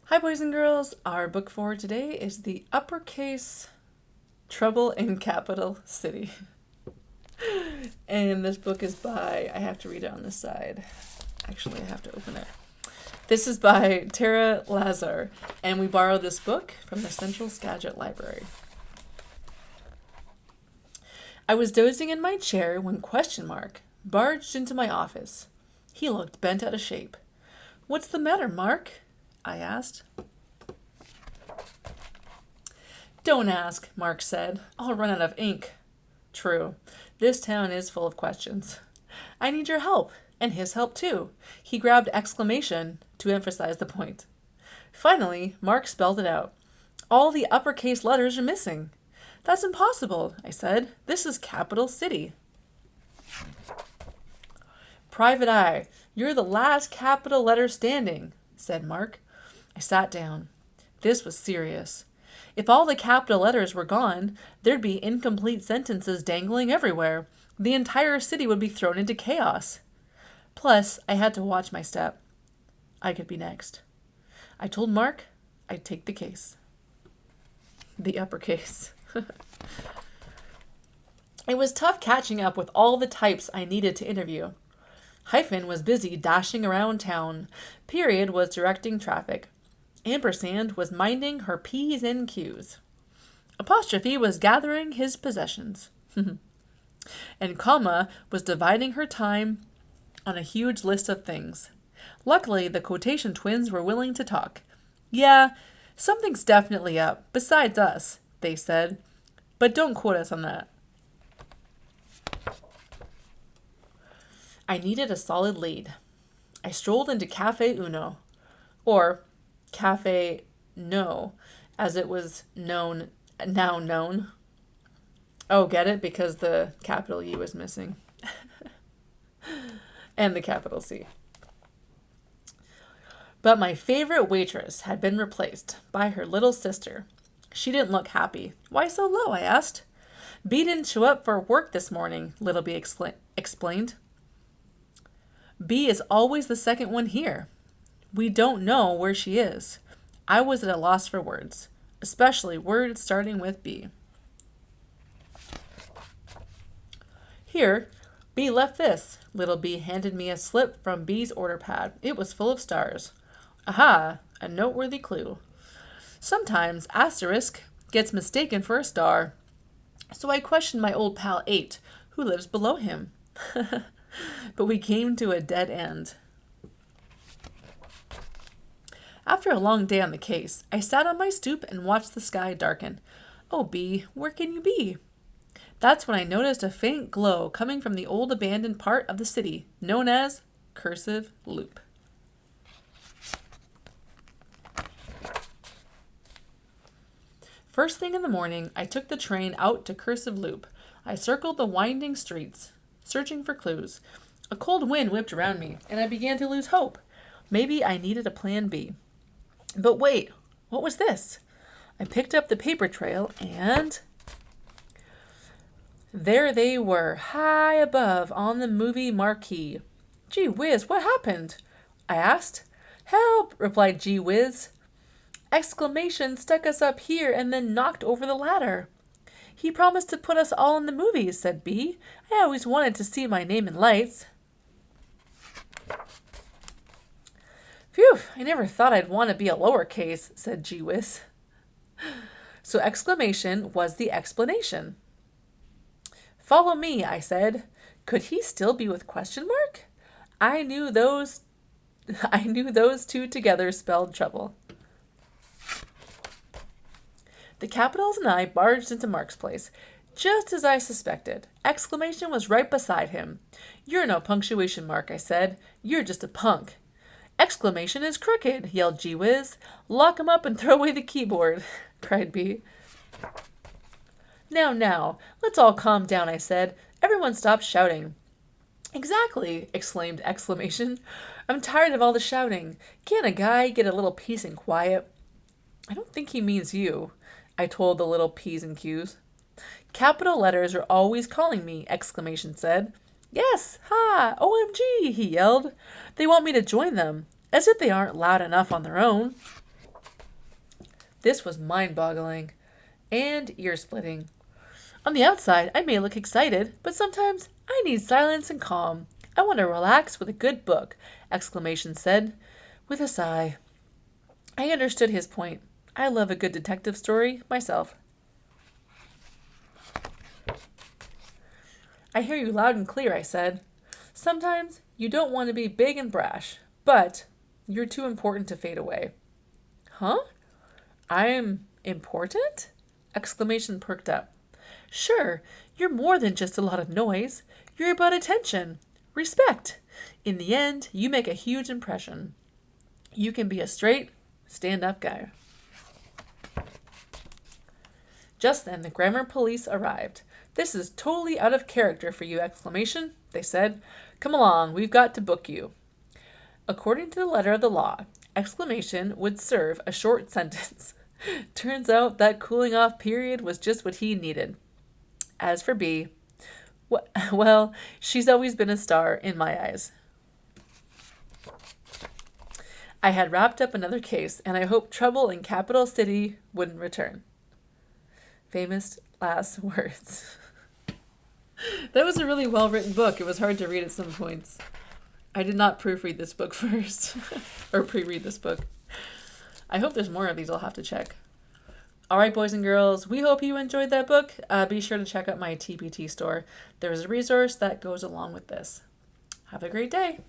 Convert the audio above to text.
Hi, boys and girls. Our book for today is the uppercase Trouble in Capital City. And this book is by, I have to read it on this side. Actually, I have to open it. This is by Tara Lazar, and we borrowed this book from the Central Skagit Library. I was dozing in my chair when barged into my office. He looked bent out of shape. "What's the matter, Mark?" I asked. "Don't ask," Mark said. "I'll run out of ink." True. This town is full of questions. "I need your help, and his help too." He grabbed exclamation to emphasize the point. Finally, Mark spelled it out. "All the uppercase letters are missing." "That's impossible," I said. "This is Capital City." "Private Eye, you're the last capital letter standing," said Mark. I sat down. This was serious. If all the capital letters were gone, there'd be incomplete sentences dangling everywhere. The entire city would be thrown into chaos. Plus, I had to watch my step. I could be next. I told Mark I'd take the case. The uppercase. It was tough catching up with all the types I needed to interview. Hyphen was busy dashing around town. Period was directing traffic. Ampersand was minding her P's and Q's. Apostrophe was gathering his possessions. And comma was dividing her time on a huge list of things. Luckily, the quotation twins were willing to talk. "Yeah, something's definitely up, besides us," they said. "But don't quote us on that." I needed a solid lead. I strolled into Cafe Uno, or Cafe No, as it was now known. Oh, get it? Because the capital U was missing. And the capital C. But my favorite waitress had been replaced by her little sister. She didn't look happy. "Why so low?" I asked. "B didn't show up for work this morning," Little B explained. "B is always the second one here. We don't know where she is." I was at a loss for words, especially words starting with B. "Here, B left this." Little B handed me a slip from B's order pad. It was full of stars. Aha, a noteworthy clue. Sometimes asterisk gets mistaken for a star. So I questioned my old pal 8, who lives below him. But we came to a dead end. After a long day on the case, I sat on my stoop and watched the sky darken. "Oh, B, where can you be?" That's when I noticed a faint glow coming from the old abandoned part of the city, known as Cursive Loop. First thing in the morning, I took the train out to Cursive Loop. I circled the winding streets, searching for clues. A cold wind whipped around me, and I began to lose hope. Maybe I needed a plan B. But wait, what was this? I picked up the paper trail, and there they were, high above on the movie marquee. "Gee whiz, what happened?" I asked. "Help!" replied Gee whiz. Exclamation stuck us up here and then knocked over the ladder. "He promised to put us all in the movies," said B. "I always wanted to see my name in lights." "Phew, I never thought I'd want to be a lowercase," said Gee whiz. So exclamation was the explanation. "Follow me," I said. Could he still be with question mark? I knew those two together spelled trouble. The Capitals and I barged into Mark's place, just as I suspected. Exclamation was right beside him. "You're no punctuation mark," I said. "You're just a punk." "Exclamation is crooked," yelled Gee whiz. "Lock him up and throw away the keyboard," cried B. Now, let's all calm down," I said. "Everyone stop shouting." "Exactly," exclaimed exclamation. "I'm tired of all the shouting. Can't a guy get a little peace and quiet?" "I don't think he means you," I told the little P's and Q's. "Capital letters are always calling me," exclamation said. "Yes, ha, OMG, he yelled. "They want me to join them, as if they aren't loud enough on their own." This was mind-boggling and ear-splitting. On the outside, I may look excited, but sometimes I need silence and calm. I want to relax with a good book, exclamation said, with a sigh. I understood his point. I love a good detective story myself. I hear you loud and clear, I said. Sometimes you don't want to be big and brash, but you're too important to fade away. Huh? I'm important? Exclamation perked up. Sure, you're more than just a lot of noise. You're about attention. Respect. In the end, you make a huge impression. You can be a straight, stand-up guy. Just then, the grammar police arrived. This is totally out of character for you, exclamation, they said. Come along, we've got to book you. According to the letter of the law, exclamation would serve a short sentence. Turns out that cooling off period was just what he needed. As for B, well, she's always been a star in my eyes. I had wrapped up another case, and I hoped trouble in Capital City wouldn't return. Famous last words. That was a really well-written book. It was hard to read at some points. I did not proofread this book first, or pre-read this book. I hope there's more of these. I'll have to check. All right, boys and girls, we hope you enjoyed that book. Be sure to check out my TPT store. There is a resource that goes along with this. Have a great day.